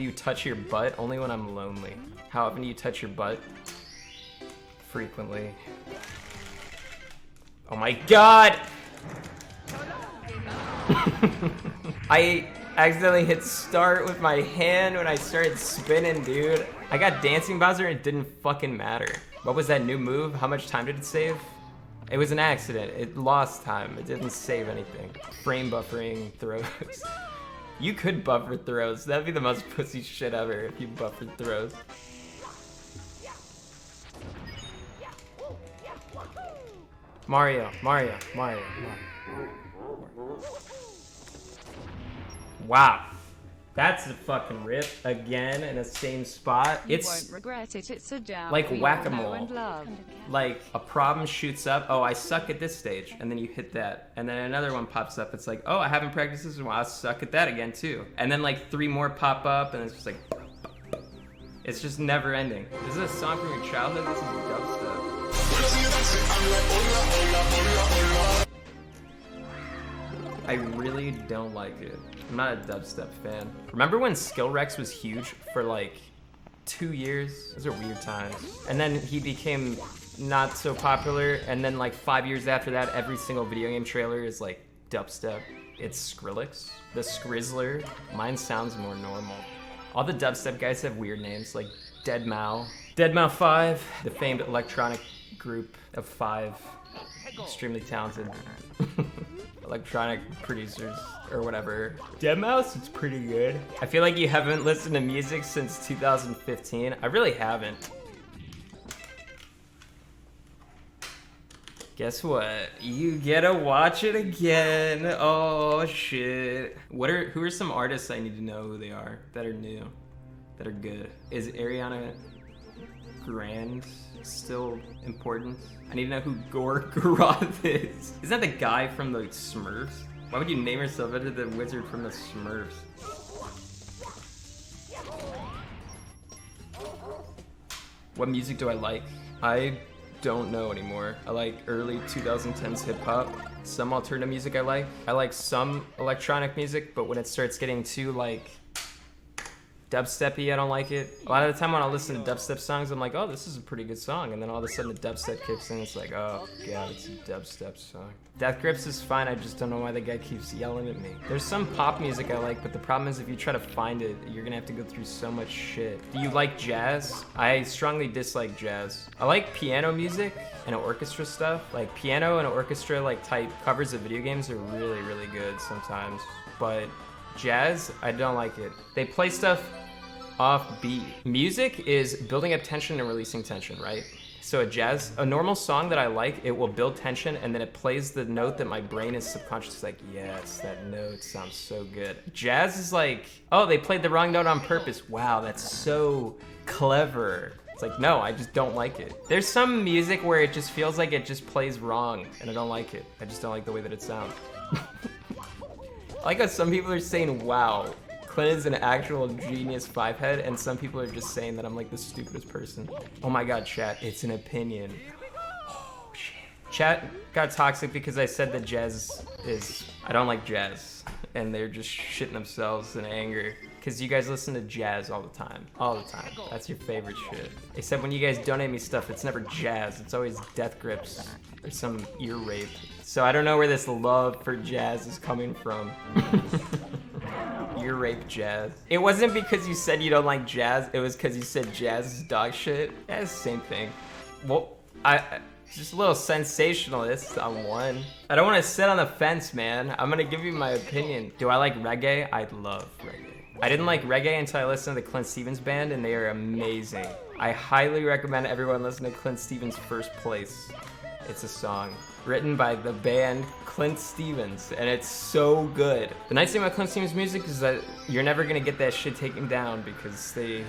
Do you touch your butt? Only when I'm lonely. How often do you touch your butt? Frequently. Oh my god! I accidentally hit start with my hand when I started spinning, dude. I got Dancing Bowser and it didn't fucking matter. What was that new move? How much time did it save? It was an accident. It lost time. It didn't save anything. Frame buffering throws. You could buffer throws. That'd be the most pussy shit ever if you buffered throws. Mario. Wow. That's a fucking rip again in the same spot. You won't regret it. It's a jam. Like we all whack-a-mole. know and love. Like a problem shoots up. Oh, I suck at this stage, and then you hit that, and then another one pops up. It's like, oh, I haven't practiced this in a while. I suck at that again too. And then like 3 more pop up, and it's just like, it's just never ending. Is this a song from your childhood? This is dubstep. I really don't like it. I'm not a dubstep fan. Remember when Skillrex was huge for like 2 years? Those are weird times. And then he became not so popular, and then like 5 years after that, every single video game trailer is like dubstep. It's Skrillex, the Skrizzler. Mine sounds more normal. All the dubstep guys have weird names like Deadmau. Deadmau 5, the famed electronic group of 5 extremely talented electronic producers or whatever. Deadmau5, it's pretty good. I feel like you haven't listened to music since 2015. I really haven't. Guess what? You get to watch it again. Oh shit. Who are some artists I need to know who they are that are new, that are good? Is Ariana Grande still important? I need to know who Gorgoroth is. Isn't that the guy from the Smurfs? Why would you name yourself after the wizard from the Smurfs? What music do I like? I don't know anymore. I like early 2010s hip hop. Some alternative music I like. I like some electronic music, but when it starts getting too like dubsteppy, I don't like it. A lot of the time when I listen to dubstep songs, I'm like, oh, this is a pretty good song. And then all of a sudden the dubstep kicks in, it's like, oh god, it's a dubstep song. Death Grips is fine, I just don't know why the guy keeps yelling at me. There's some pop music I like, but the problem is if you try to find it, you're gonna have to go through so much shit. Do you like jazz? I strongly dislike jazz. I like piano music and orchestra stuff. Like piano and orchestra like type covers of video games are really, really good sometimes. But jazz, I don't like it. They play stuff off beat. Music is building up tension and releasing tension, right? So a normal song that I like, it will build tension and then it plays the note that my brain is subconsciously like, yes, that note sounds so good. Jazz is like, oh, they played the wrong note on purpose. Wow, that's so clever. It's like, no, I just don't like it. There's some music where it just feels like it just plays wrong and I don't like it. I just don't like the way that it sounds. I like how some people are saying, wow, Clint is an actual genius 5-head, and some people are just saying that I'm like the stupidest person. Oh my god, chat, it's an opinion. Oh shit. Chat got toxic because I said that jazz is, I don't like jazz. And they're just shitting themselves in anger. Because you guys listen to jazz all the time. All the time. That's your favorite shit. Except when you guys donate me stuff, it's never jazz. It's always Death Grips or some ear rape. So I don't know where this love for jazz is coming from. Ear rape jazz. It wasn't because you said you don't like jazz. It was because you said jazz is dog shit. Yeah, it's the same thing. Well, just a little sensationalist on one. I don't want to sit on the fence, man. I'm gonna give you my opinion. Do I like reggae? I love reggae. I didn't like reggae until I listened to the Clint Stevens band, and they are amazing. I highly recommend everyone listen to Clint Stevens' First Place. It's a song written by the band Clint Stevens, and it's so good. The nice thing about Clint Stevens' music is that you're never gonna get that shit taken down because they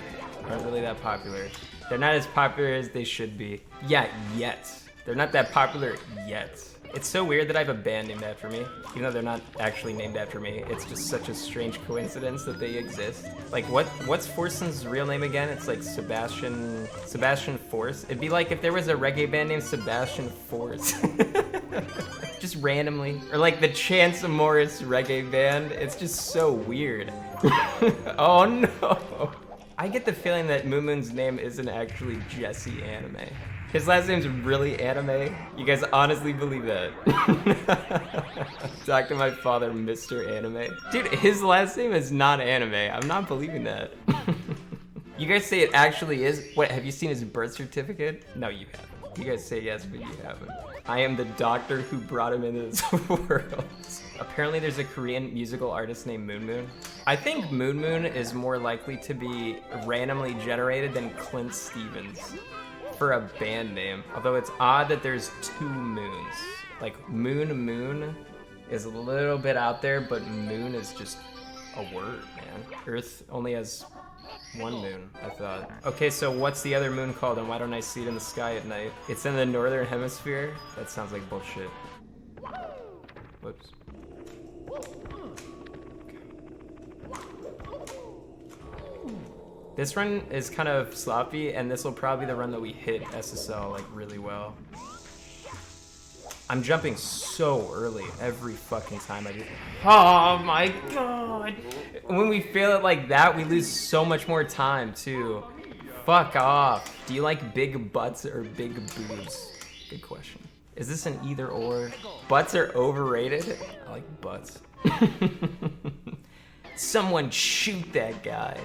aren't really that popular. They're not as popular as they should be. Yeah, yet. They're not that popular yet. It's so weird that I have a band named after me, even though they're not actually named after me. It's just such a strange coincidence that they exist. Like, what's Forson's real name again? It's like Sebastian Force. It'd be like if there was a reggae band named Sebastian Force. Just randomly. Or like the Chance of Morris reggae band. It's just so weird. Oh no! I get the feeling that Moon Moon's name isn't actually Jesse Anime. His last name's really Anime? You guys honestly believe that? Talk to my father, Mr. Anime. Dude, his last name is not Anime. I'm not believing that. You guys say it actually is? What, have you seen his birth certificate? No, you haven't. You guys say yes, but you haven't. I am the doctor who brought him into this world. Apparently there's a Korean musical artist named Moon Moon. I think Moon Moon is more likely to be randomly generated than Clint Stevens for a band name. Although it's odd that there's two moons. Like Moon Moon is a little bit out there, but moon is just a word, man. Earth only has one moon, I thought. Okay, so what's the other moon called and why don't I see it in the sky at night? It's in the northern hemisphere? That sounds like bullshit. Whoops. This run is kind of sloppy, and this will probably be the run that we hit SSL like really well. I'm jumping so early every fucking time I do. Oh my god! When we fail it like that, we lose so much more time too. Fuck off. Do you like big butts or big boobs? Good question. Is this an either or? Butts are overrated? I like butts. Someone shoot that guy.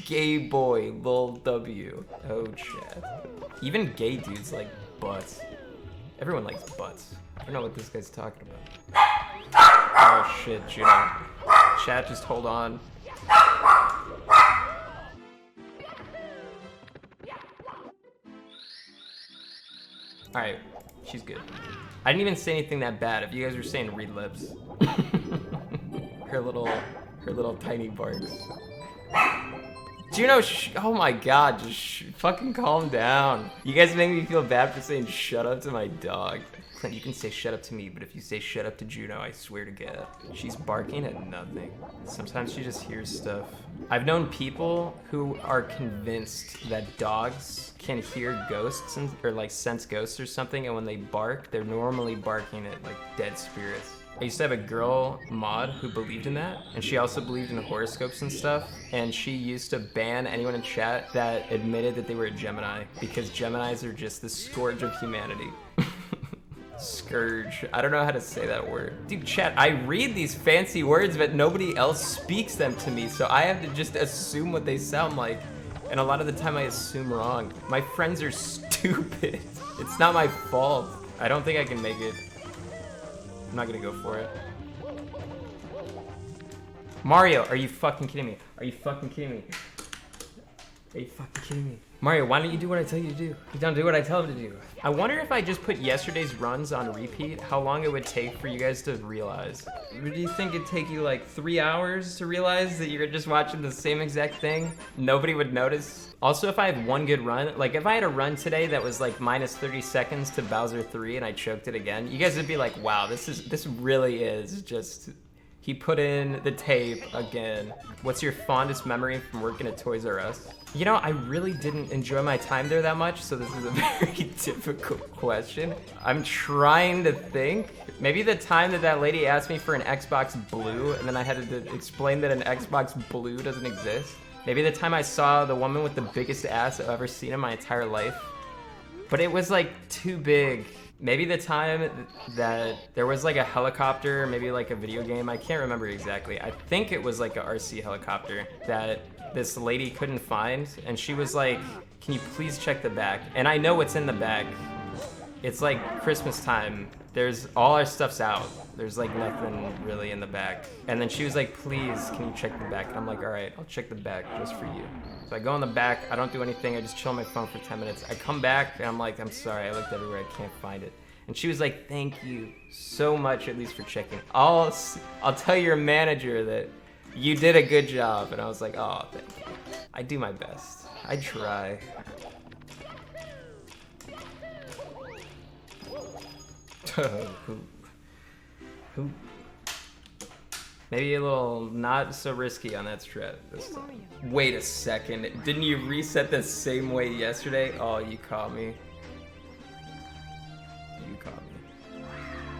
Gay boy, lol W. Oh, chat. Even gay dudes like butts. Everyone likes butts. I don't know what this guy's talking about. Oh shit, Juno. Chat, just hold on. Alright, she's good. I didn't even say anything that bad. If you guys were saying read lips. her little tiny barks. Juno, oh my god, just fucking calm down. You guys make me feel bad for saying shut up to my dog. Clint, you can say shut up to me, but if you say shut up to Juno, I swear to God. She's barking at nothing. Sometimes she just hears stuff. I've known people who are convinced that dogs can hear ghosts or like sense ghosts or something, and when they bark, they're normally barking at like dead spirits. I used to have a girl, Maud, who believed in that, and she also believed in horoscopes and stuff, and she used to ban anyone in chat that admitted that they were a Gemini, because Geminis are just the scourge of humanity. Scourge. I don't know how to say that word. Dude, chat, I read these fancy words, but nobody else speaks them to me, so I have to just assume what they sound like, and a lot of the time I assume wrong. My friends are stupid. It's not my fault. I don't think I can make it. I'm not gonna go for it. Mario, are you fucking kidding me? Are you fucking kidding me? Are you fucking kidding me? Mario, why don't you do what I tell you to do? You don't do what I tell him to do. I wonder if I just put yesterday's runs on repeat, how long it would take for you guys to realize. Do you think it'd take you like 3 hours to realize that you're just watching the same exact thing? Nobody would notice. Also, if I had one good run, like if I had a run today that was like minus 30 seconds to Bowser 3 and I choked it again, you guys would be like, wow, this really is just, he put in the tape again. What's your fondest memory from working at Toys R Us? You know, I really didn't enjoy my time there that much, so this is a very difficult question. I'm trying to think. Maybe the time that lady asked me for an Xbox Blue, and then I had to explain that an Xbox Blue doesn't exist. Maybe the time I saw the woman with the biggest ass I've ever seen in my entire life. But it was like too big. Maybe the time that there was like a helicopter, maybe like a video game, I can't remember exactly. I think it was like a RC helicopter that this lady couldn't find, and she was like, can you please check the back? And I know what's in the back. It's like Christmas time. There's all our stuff's out. There's like nothing really in the back. And then she was like, please, can you check the back? And I'm like, all right, I'll check the back just for you. So I go in the back, I don't do anything, I just chill on my phone for 10 minutes. I come back and I'm like, I'm sorry, I looked everywhere, I can't find it. And she was like, thank you so much, at least for checking. I'll tell your manager that you did a good job. And I was like, oh, thank you. I do my best. I try. Who? Maybe a little not so risky on that strat this time. Wait a second. Didn't you reset the same way yesterday? Oh, you caught me.